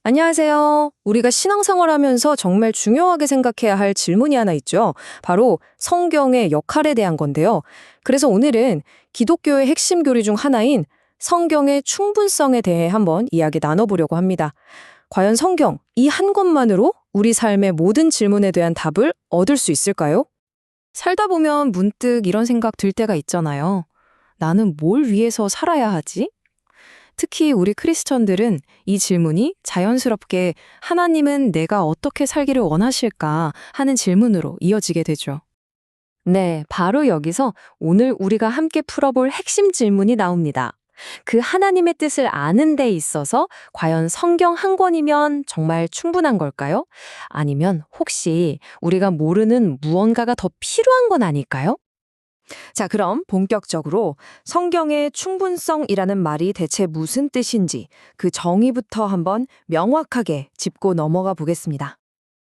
안녕하세요. 우리가 신앙생활하면서 정말 중요하게 생각해야 할 질문이 하나 있죠. 바로 성경의 역할에 대한 건데요. 그래서 오늘은 기독교의 핵심 교리 중 하나인 성경의 충분성에 대해 한번 이야기 나눠보려고 합니다. 과연 성경, 이 한 권만으로 우리 삶의 모든 질문에 대한 답을 얻을 수 있을까요? 살다 보면 문득 이런 생각 들 때가 있잖아요. 나는 뭘 위해서 살아야 하지? 특히 우리 크리스천들은 이 질문이 자연스럽게 하나님은 내가 어떻게 살기를 원하실까 하는 질문으로 이어지게 되죠. 네, 바로 여기서 오늘 우리가 함께 풀어볼 핵심 질문이 나옵니다. 그 하나님의 뜻을 아는 데 있어서 과연 성경 한 권이면 정말 충분한 걸까요? 아니면 혹시 우리가 모르는 무언가가 더 필요한 건 아닐까요? 자, 그럼 본격적으로 성경의 충분성이라는 말이 대체 무슨 뜻인지 그 정의부터 한번 명확하게 짚고 넘어가 보겠습니다.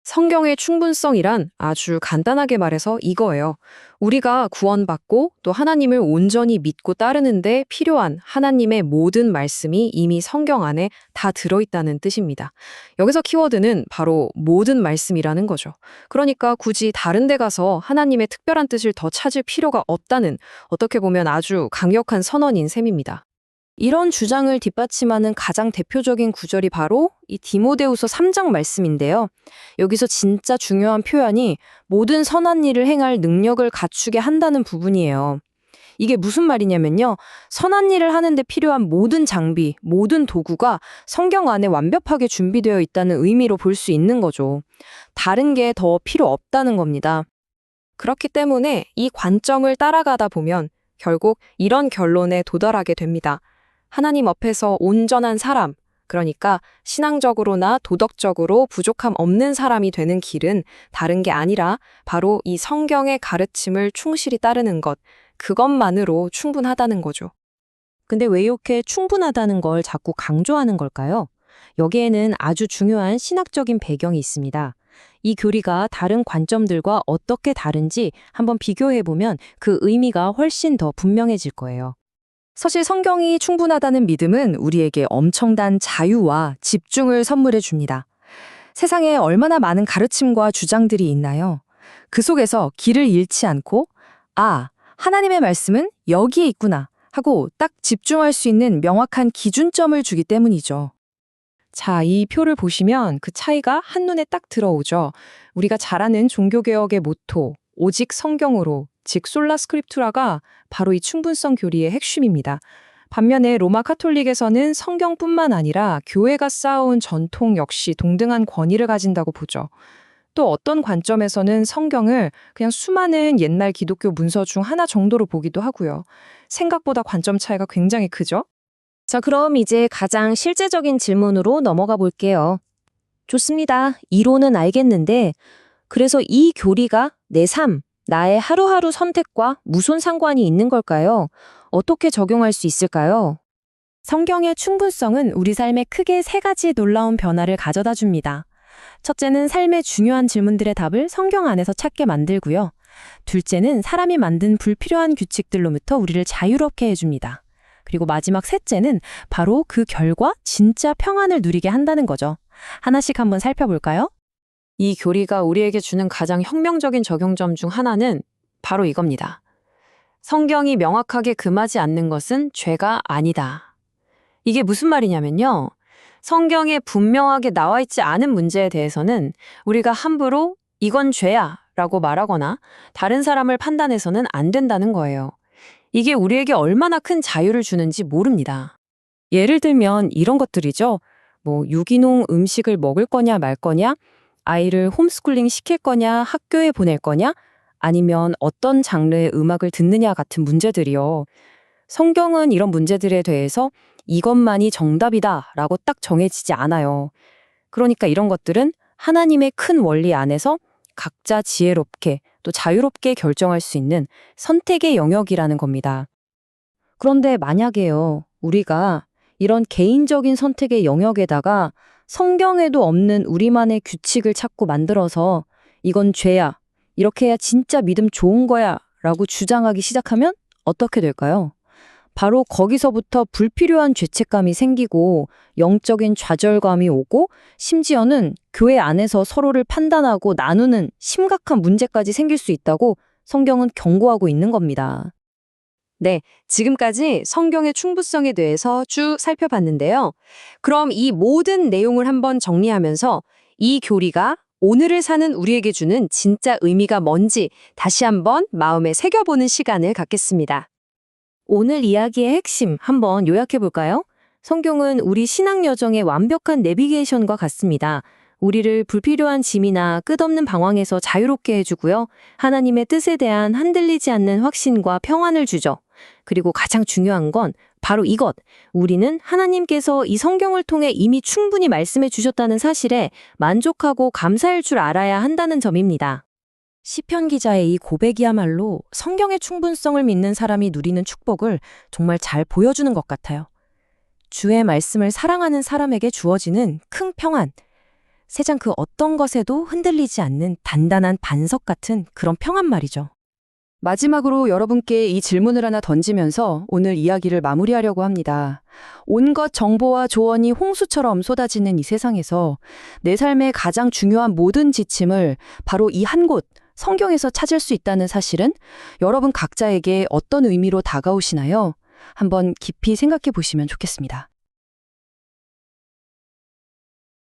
성경의 충분성이란 아주 간단하게 말해서 이거예요. 우리가 구원받고 또 하나님을 온전히 믿고 따르는데 필요한 하나님의 모든 말씀이 이미 성경 안에 다 들어있다는 뜻입니다. 여기서 키워드는 바로 모든 말씀이라는 거죠. 그러니까 굳이 다른 데 가서 하나님의 특별한 뜻을 더 찾을 필요가 없다는 어떻게 보면 아주 강력한 선언인 셈입니다. 이런 주장을 뒷받침하는 가장 대표적인 구절이 바로 이 디모데후서 3장 말씀인데요. 여기서 진짜 중요한 표현이 모든 선한 일을 행할 능력을 갖추게 한다는 부분이에요. 이게 무슨 말이냐면요. 선한 일을 하는데 필요한 모든 장비, 모든 도구가 성경 안에 완벽하게 준비되어 있다는 의미로 볼 수 있는 거죠. 다른 게 더 필요 없다는 겁니다. 그렇기 때문에 이 관점을 따라가다 보면 결국 이런 결론에 도달하게 됩니다. 하나님 앞에서 온전한 사람, 그러니까 신앙적으로나 도덕적으로 부족함 없는 사람이 되는 길은 다른 게 아니라 바로 이 성경의 가르침을 충실히 따르는 것, 그것만으로 충분하다는 거죠. 근데 왜 이렇게 충분하다는 걸 자꾸 강조하는 걸까요? 여기에는 아주 중요한 신학적인 배경이 있습니다. 이 교리가 다른 관점들과 어떻게 다른지 한번 비교해보면 그 의미가 훨씬 더 분명해질 거예요. 사실 성경이 충분하다는 믿음은 우리에게 엄청난 자유와 집중을 선물해 줍니다. 세상에 얼마나 많은 가르침과 주장들이 있나요? 그 속에서 길을 잃지 않고, 아, 하나님의 말씀은 여기에 있구나 하고 딱 집중할 수 있는 명확한 기준점을 주기 때문이죠. 자, 이 표를 보시면 그 차이가 한눈에 딱 들어오죠. 우리가 잘 아는 종교개혁의 모토, 오직 성경으로, 즉 솔라 스크립투라가 바로 이 충분성 교리의 핵심입니다. 반면에 로마 카톨릭에서는 성경뿐만 아니라 교회가 쌓아온 전통 역시 동등한 권위를 가진다고 보죠. 또 어떤 관점에서는 성경을 그냥 수많은 옛날 기독교 문서 중 하나 정도로 보기도 하고요. 생각보다 관점 차이가 굉장히 크죠? 자, 그럼 이제 가장 실제적인 질문으로 넘어가 볼게요. 좋습니다. 이론은 알겠는데, 그래서 이 교리가 내 삶, 나의 하루하루 선택과 무슨 상관이 있는 걸까요? 어떻게 적용할 수 있을까요? 성경의 충분성은 우리 삶에 크게 세 가지 놀라운 변화를 가져다 줍니다. 첫째는 삶의 중요한 질문들의 답을 성경 안에서 찾게 만들고요. 둘째는 사람이 만든 불필요한 규칙들로부터 우리를 자유롭게 해줍니다. 그리고 마지막 셋째는 바로 그 결과 진짜 평안을 누리게 한다는 거죠. 하나씩 한번 살펴볼까요? 이 교리가 우리에게 주는 가장 혁명적인 적용점 중 하나는 바로 이겁니다. 성경이 명확하게 금하지 않는 것은 죄가 아니다. 이게 무슨 말이냐면요. 성경에 분명하게 나와 있지 않은 문제에 대해서는 우리가 함부로 이건 죄야 라고 말하거나 다른 사람을 판단해서는 안 된다는 거예요. 이게 우리에게 얼마나 큰 자유를 주는지 모릅니다. 예를 들면 이런 것들이죠. 유기농 음식을 먹을 거냐 말 거냐, 아이를 홈스쿨링 시킬 거냐, 학교에 보낼 거냐, 아니면 어떤 장르의 음악을 듣느냐 같은 문제들이요. 성경은 이런 문제들에 대해서 이것만이 정답이다 라고 딱 정해지지 않아요. 그러니까 이런 것들은 하나님의 큰 원리 안에서 각자 지혜롭게 또 자유롭게 결정할 수 있는 선택의 영역이라는 겁니다. 그런데 만약에요, 우리가 이런 개인적인 선택의 영역에다가 성경에도 없는 우리만의 규칙을 찾고 만들어서 이건 죄야, 이렇게 해야 진짜 믿음 좋은 거야 라고 주장하기 시작하면 어떻게 될까요? 바로 거기서부터 불필요한 죄책감이 생기고 영적인 좌절감이 오고 심지어는 교회 안에서 서로를 판단하고 나누는 심각한 문제까지 생길 수 있다고 성경은 경고하고 있는 겁니다. 네, 지금까지 성경의 충분성에 대해서 쭉 살펴봤는데요. 그럼 이 모든 내용을 한번 정리하면서 이 교리가 오늘을 사는 우리에게 주는 진짜 의미가 뭔지 다시 한번 마음에 새겨보는 시간을 갖겠습니다. 오늘 이야기의 핵심 한번 요약해 볼까요? 성경은 우리 신앙 여정의 완벽한 내비게이션과 같습니다. 우리를 불필요한 짐이나 끝없는 방황에서 자유롭게 해주고요. 하나님의 뜻에 대한 흔들리지 않는 확신과 평안을 주죠. 그리고 가장 중요한 건 바로 이것. 우리는 하나님께서 이 성경을 통해 이미 충분히 말씀해 주셨다는 사실에 만족하고 감사할 줄 알아야 한다는 점입니다. 시편 기자의 이 고백이야말로 성경의 충분성을 믿는 사람이 누리는 축복을 정말 잘 보여주는 것 같아요. 주의 말씀을 사랑하는 사람에게 주어지는 큰 평안. 세상 그 어떤 것에도 흔들리지 않는 단단한 반석 같은 그런 평안 말이죠. 마지막으로 여러분께 이 질문을 하나 던지면서 오늘 이야기를 마무리하려고 합니다. 온갖 정보와 조언이 홍수처럼 쏟아지는 이 세상에서 내 삶의 가장 중요한 모든 지침을 바로 이 한 곳, 성경에서 찾을 수 있다는 사실은 여러분 각자에게 어떤 의미로 다가오시나요? 한번 깊이 생각해 보시면 좋겠습니다.